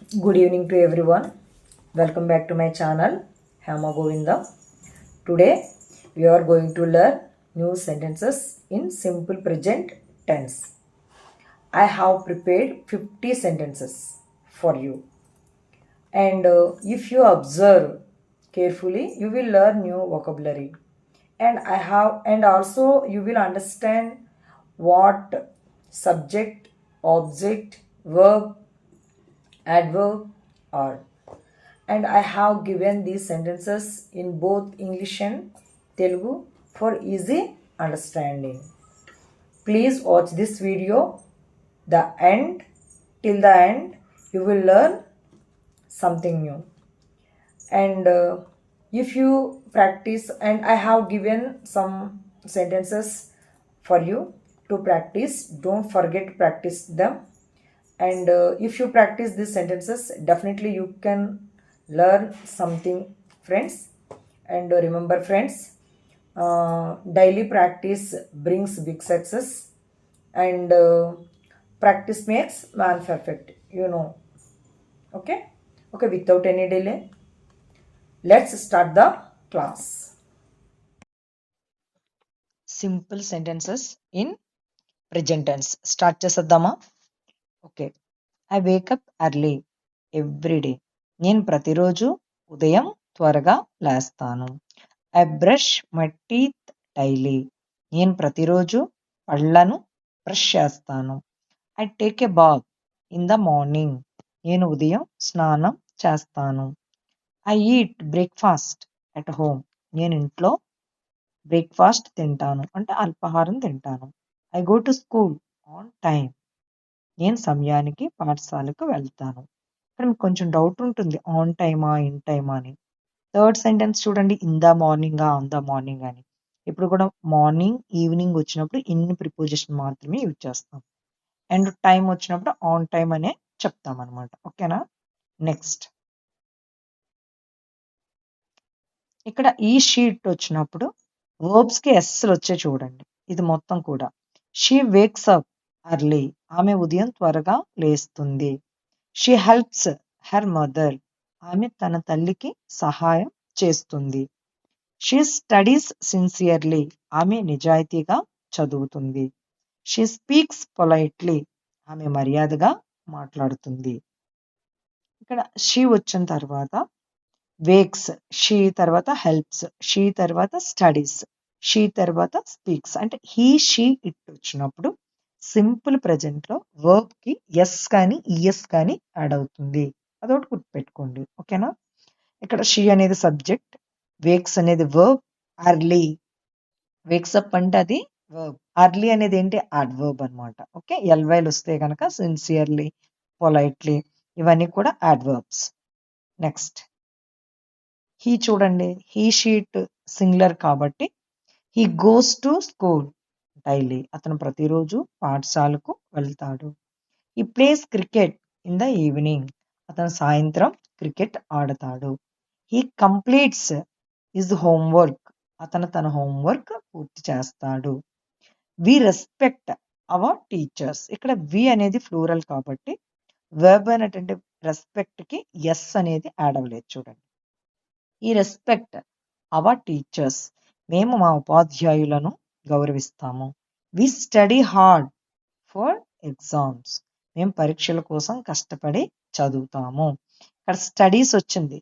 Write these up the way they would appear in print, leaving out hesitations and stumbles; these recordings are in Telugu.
Good evening to everyone. Welcome back to my channel, Hema Govinda. Today we are going to learn new sentences in simple present tense. I have prepared 50 sentences for you. And if you observe carefully, you will learn new vocabulary. And also you will understand what subject, object, verb, adverb are. And I have given these sentences in both English and Telugu for easy understanding. Please watch this video till the end. You will learn something new. And if you practice, and I have given some sentences for you to practice. Don't forget to practice them. And if you practice these sentences, definitely you can learn something, friends. And remember, friends, daily practice brings big success. And practice makes man perfect, Okay, without any delay, let's start the class. Simple sentences in present tense. Start చేసేద్దామా? Okay. I wake up early every day. నేను ప్రతిరోజు ఉదయం త్వరగా లేస్తాను. I brush my teeth daily. నేను ప్రతిరోజు పళ్ళను బ్రష్ చేస్తాను. I take a bath in the morning. నేను ఉదయం స్నానం చేస్తాను. I eat breakfast at home. నేను ఇంట్లో బ్రేక్ఫాస్ట్ తింటాను అంటే అల్పాహారం తింటాను. I go to school on time. నేను సమయానికి పాఠశాలకు వెళ్తాను. ఇక్కడ మీకు కొంచెం డౌట్ ఉంటుంది, ఆన్ టైమా ఇన్ టైమా అని. థర్డ్ సెంటెన్స్ చూడండి, in the morning on the morning అని. ఇప్పుడు కూడా మార్నింగ్ ఈవినింగ్ వచ్చినప్పుడు ఇన్ ప్రిపోజిషన్ మాత్రమే యూజ్ చేస్తాం. అండ్ టైం వచ్చినప్పుడు ఆన్ టైం అనే చెప్తాం అనమాట. ఓకేనా? నెక్స్ట్ ఇక్కడ ఈ షీట్ వచ్చినప్పుడు వర్బ్స్ కి ఎస్లు వచ్చే చూడండి. ఇది మొత్తం కూడా షీ వేక్స్ అప్ అర్లీ. ఆమె ఉదయం త్వరగా లేస్తుంది. She helps her mother. ఆమె తన తల్లికి సహాయం చేస్తుంది. She studies sincerely. ఆమె నిజాయితీగా చదువుతుంది. She speaks politely. ఆమె మర్యాదగా మాట్లాడుతుంది. ఇక్కడ షీ వచ్చిన తర్వాత వేక్స్, షీ తర్వాత హెల్ప్స్, షీ తర్వాత స్టడీస్, షీ తర్వాత స్పీక్స్. అంటే హీ షీ ఇట్ వచ్చినప్పుడు సింపుల్ ప్రెజెంట్ లో వర్బ్ కి ఎస్ కానీ ఈఎస్ కానీ యాడ్ అవుతుంది. అదొకటి గుర్తుపెట్టుకోండి. ఓకేనా? ఇక్కడ షీ అనేది సబ్జెక్ట్, వేక్స్ అనేది వర్బ్, అర్లీ వేక్సప్ అంటే అది వర్బ్, అర్లీ అనేది ఏంటి అడ్వర్బ్ అనమాట. ఓకే, ఎల్వైలు వస్తే కనుక సిన్సియర్లీ, పొలైట్లీ ఇవన్నీ కూడా అడ్వర్బ్స్. నెక్స్ట్ హీ చూడండి, హీ షీట్ సింగులర్ కాబట్టి he goes to school daily. అతను ప్రతిరోజు పాఠశాలకు వెళ్తాడు. He plays cricket in the evening. అతను సాయంత్రం క్రికెట్ ఆడతాడు. He completes his homework. అతను తన హోంవర్క్ పూర్తి చేస్తాడు. We respect our teachers. ఇక్కడ వి అనేది ఫ్లూరల్ కాబట్టి వర్బ్ అనేటువంటి రెస్పెక్ట్ కి ఎస్ అనేది యాడ్ అవ్వలేదు చూడండి. ఈ రెస్పెక్ట్ అవర్ టీచర్స్. మేము మా ఉపాధ్యాయులను గౌరవిస్తాము. వి స్టడీ హార్డ్ ఫర్ ఎగ్జామ్స్. మేము పరీక్షల కోసం కష్టపడి చదువుతాము. ఇక్కడ స్టడీస్ వచ్చింది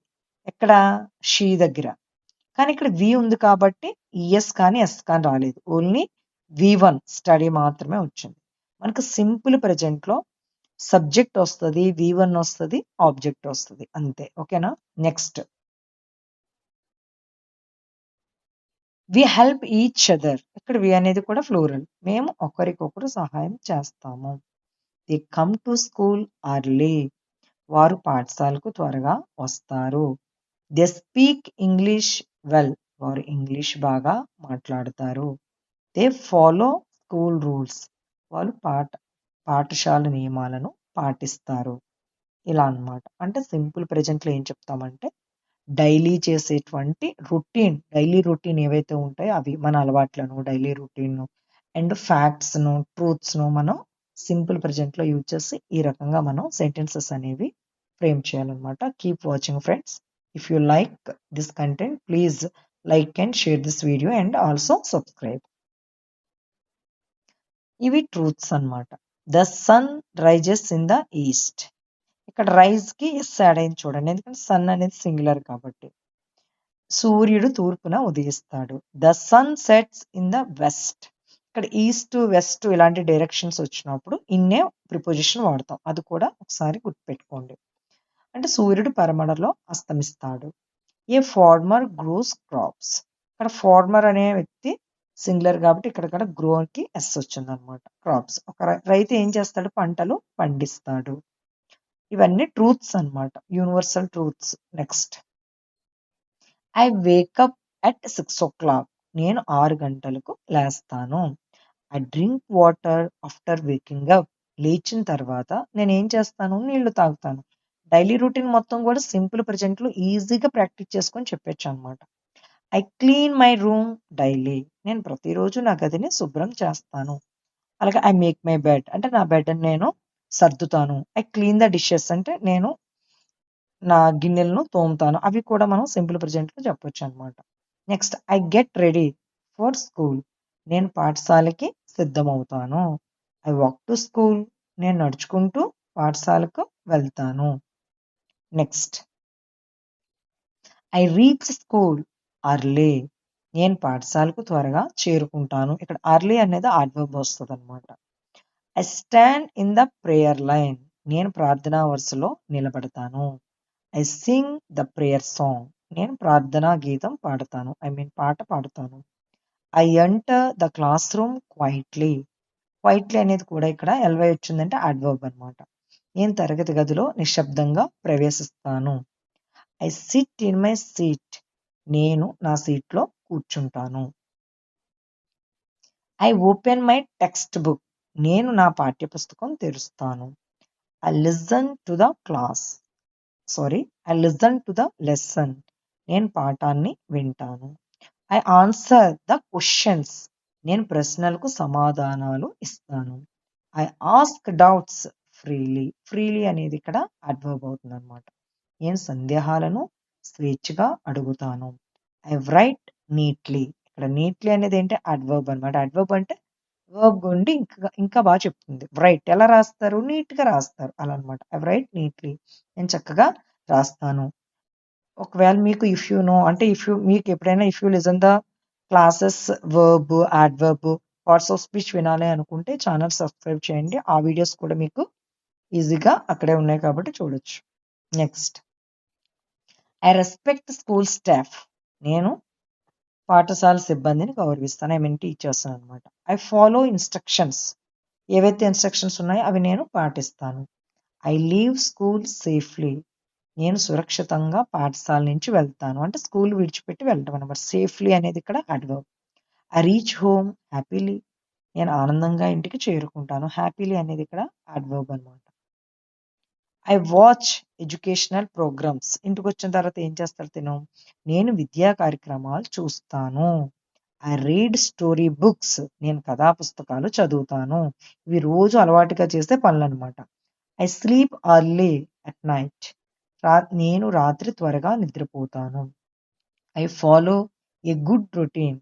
ఎక్కడ షీ దగ్గర, కానీ ఇక్కడ వి ఉంది కాబట్టి ఈఎస్ కానీ ఎస్ కానీ రాలేదు. ఓన్లీ V1 స్టడీ మాత్రమే వచ్చింది. మనకు సింపుల్ ప్రెజెంట్ లో సబ్జెక్ట్ వస్తుంది, V1 వస్తుంది, ఆబ్జెక్ట్ వస్తుంది, అంతే. ఓకేనా? Next we help each other. ఇక్కడ వి అనేది కూడా ఫ్లూరల్. మేము ఒకరికొకరు సహాయం చేస్తాము. They come to school early. వారు పాఠశాలకు త్వరగా వస్తారు. They speak English well. వారు ఇంగ్లీష్ బాగా మాట్లాడతారు. They follow school rules. వాళ్ళు పాఠశాల నియమాలను పాటిస్తారు. ఇలా అన్నమాట. అంటే సింపుల్ ప్రెజెంట్లో ఏం చెప్తామంటే డైలీ చేసేటువంటి డైలీ రొటీన్ ఏవైతే ఉంటాయో అవి మన అలవాట్లను, డైలీ రొటీన్ అండ్ ఫ్యాక్ట్స్ను, ట్రూత్స్ను మనం సింపుల్ ప్రెజెంట్లో యూజ్ చేసి ఈ రకంగా మనం సెంటెన్సెస్ అనేవి ఫ్రేమ్ చేయాలన్నమాట. Keep watching friends. If you like this content, please like and share this video and also subscribe. ఇవి ట్రూత్స్ అన్నమాట. The sun rises in the east. ఇక్కడ రైజ్ కి ఎస్ యాడ్ అయింది చూడండి, ఎందుకంటే సన్ అనేది సింగులర్ కాబట్టి. సూర్యుడు తూర్పున ఉదయిస్తాడు. The sun sets in the west. ఇక్కడ ఈస్ట్ వెస్ట్ ఇలాంటి డైరెక్షన్స్ వచ్చినప్పుడు ఇన్నే ప్రిపోజిషన్ వాడతాం, అది కూడా ఒకసారి గుర్తుపెట్టుకోండి. అంటే సూర్యుడు పరమడలో అస్తమిస్తాడు. A farmer gross crops. ఇక్కడ ఫార్మర్ అనే వ్యక్తి సింగులర్ కాబట్టి ఇక్కడ గ్రోకి ఎస్ వచ్చింది అనమాట. క్రాప్స్, ఒక రైతు ఏం చేస్తాడు, పంటలు పండిస్తాడు. ఇవన్నీ ట్రూత్స్ అన్నమాట, universal truths. Next, I wake up at 6 o'clock. నేను 6 గంటలకు లేస్తాను. I drink water after waking up. లేచిన తర్వాత నేను ఏం చేస్తాను, నీళ్లు తాగుతాను. డైలీ రొటీన్ మొత్తం కూడా సింపుల్ ప్రెజెంట్లో ఈజీగా ప్రాక్టీస్ చేసుకొని చెప్పొచ్చు అనమాట. I clean my room daily. నేను ప్రతిరోజు నా గదిని శుభ్రం చేస్తాను. అలాగే ఐ మేక్ మై బెడ్, అంటే నా బెడ్ నేను సర్దుతాను. ఐ క్లీన్ ద డిషెస్, అంటే నేను నా గిన్నెలను తోముతాను. అవి కూడా మనం సింపుల్ ప్రెజెంట్లో చెప్పొచ్చు అనమాట. Next, I get ready for school. నేను పాఠశాలకి సిద్ధమవుతాను. I walk to school. నేను నడుచుకుంటూ పాఠశాలకు వెళ్తాను. Next, I reach school early. నేను పాఠశాలకు త్వరగా చేరుకుంటాను. ఇక్కడ అర్లీ అనేది అడ్వర్బ్ వస్తుంది అనమాట. I stand in the prayer line. నేను ప్రార్థనా వరుసలో నిలబడతాను. I sing the prayer song. నేను ప్రార్థనా గీతం పాడతాను, పాట పాడుతాను. I enter the classroom quietly. Quietly అనేది కూడా ఇక్కడ ఎల్వై వచ్చిందంటే అడ్వర్బ్ అనమాట. నేను తరగతి గదిలో నిశ్శబ్దంగా ప్రవేశిస్తాను. I sit in my seat. నేను నా సీట్లో కూర్చుంటాను. I open my textbook. నేను నా పాఠ్యపుస్తకం తెరుస్తాను. I listen to the class. I listen to the lesson. నేను పాఠాన్ని వింటాను. I answer the questions. నేను ప్రశ్నలకు సమాధానాలు ఇస్తాను. I ask doubts freely. Freely అనేది ఇక్కడ అడ్వర్బ్ అవుతుంది అనమాట. నేను సందేహాలను స్వేచ్ఛగా అడుగుతాను. I write neatly. ఇక్కడ నీట్లీ అనేది ఏంటి, అడ్వర్బ్ అనమాట. అడ్వర్బ్ అంటే వర్బ్ ఉండి ఇంకా బాగా చెప్తుంది. రైట్ ఎలా రాస్తారు, నీట్గా రాస్తారు అలా అనమాట. I write neatly. నేను చక్కగా రాస్తాను. ఒకవేళ మీకు ఇఫ్ యూ నో అంటే మీకు ఎప్పుడైనా if you listen the classes verb, adverb, parts of speech వినాలి అనుకుంటే ఛానల్ సబ్స్క్రైబ్ చేయండి. ఆ వీడియోస్ కూడా మీకు ఈజీగా అక్కడే ఉన్నాయి కాబట్టి చూడొచ్చు. Next, I respect school staff. నేను పాఠశాల సిబ్బందిని గౌరవిస్తాను. టీచర్స్ అనమాట. I follow instructions. ఏవైతే ఇన్స్ట్రక్షన్స్ ఉన్నాయో అవి నేను పాటిస్తాను. I leave school safely. నేను సురక్షితంగా పాఠశాల నుంచి వెళ్తాను, అంటే స్కూల్ విడిచిపెట్టి వెళ్ళడం అనమాట. సేఫ్లీ అనేది ఇక్కడ adverb. I reach home happily. నేను ఆనందంగా ఇంటికి చేరుకుంటాను. హ్యాపీలీ అనేది ఇక్కడ అడ్వర్బ్ అనమాట. I watch educational programmes. ఇంటికి వచ్చిన తర్వాత ఏం చేస్తారు నేను విద్యా కార్యక్రమాలు చూస్తాను. I read story books. నేను కథా పుస్తకాలు చదువుతాను. ఇవి రోజు అలవాటుగా చేసే పనులు అనమాట. I sleep early at night. నేను రాత్రి త్వరగా నిద్రపోతాను. I follow a good routine.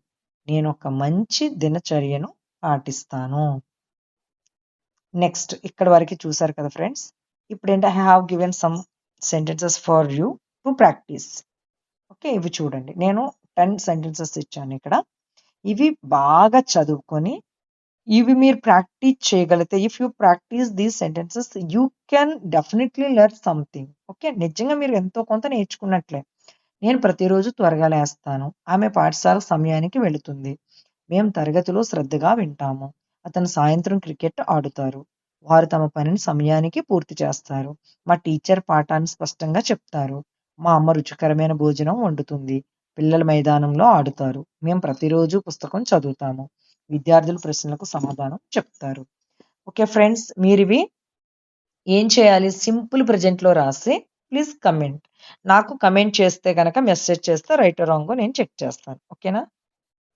నేను ఒక మంచి దినచర్యను పాటిస్తాను. నెక్స్ట్, ఇక్కడ వరకు చూసారు కదా ఫ్రెండ్స్. ఇప్పుడు ఏంటి, I have given some sentences for you to practice. Okay, ఇవి చూడండి. నేను 10 సెంటెన్సెస్ ఇచ్చాను ఇక్కడ. ఇవి బాగా చదువుకొని ఇవి మీరు ప్రాక్టీస్ చేయగలిగితే, if you practice these sentences you can definitely learn something. Okay, నిజంగా మీరు ఎంతో కొంత నేర్చుకున్నట్లే. నేను ప్రతిరోజు త్వరగా లేస్తాను. ఆమె పాఠశాల సమయానికి వెళుతుంది. మేము తరగతిలో శ్రద్ధగా వింటాము. అతను సాయంత్రం క్రికెట్ ఆడుతారు. వారు తమ పనిని సమయానికి పూర్తి చేస్తారు. మా టీచర్ పాఠాన్ని స్పష్టంగా చెప్తారు. మా అమ్మ రుచికరమైన భోజనం వండుతుంది. పిల్లలు మైదానంలో ఆడుతారు. మేము ప్రతిరోజు పుస్తకం చదువుతాము. విద్యార్థులు ప్రశ్నలకు సమాధానం చెప్తారు. ఓకే ఫ్రెండ్స్, మీరివి ఏం చేయాలి, సింపుల్ ప్రెజెంట్లో రాసి ప్లీజ్ కమెంట్. నాకు కమెంట్ చేస్తే కనుక మెసేజ్ చేస్తే రైట్ రాంగ్ నేను చెక్ చేస్తాను. ఓకేనా.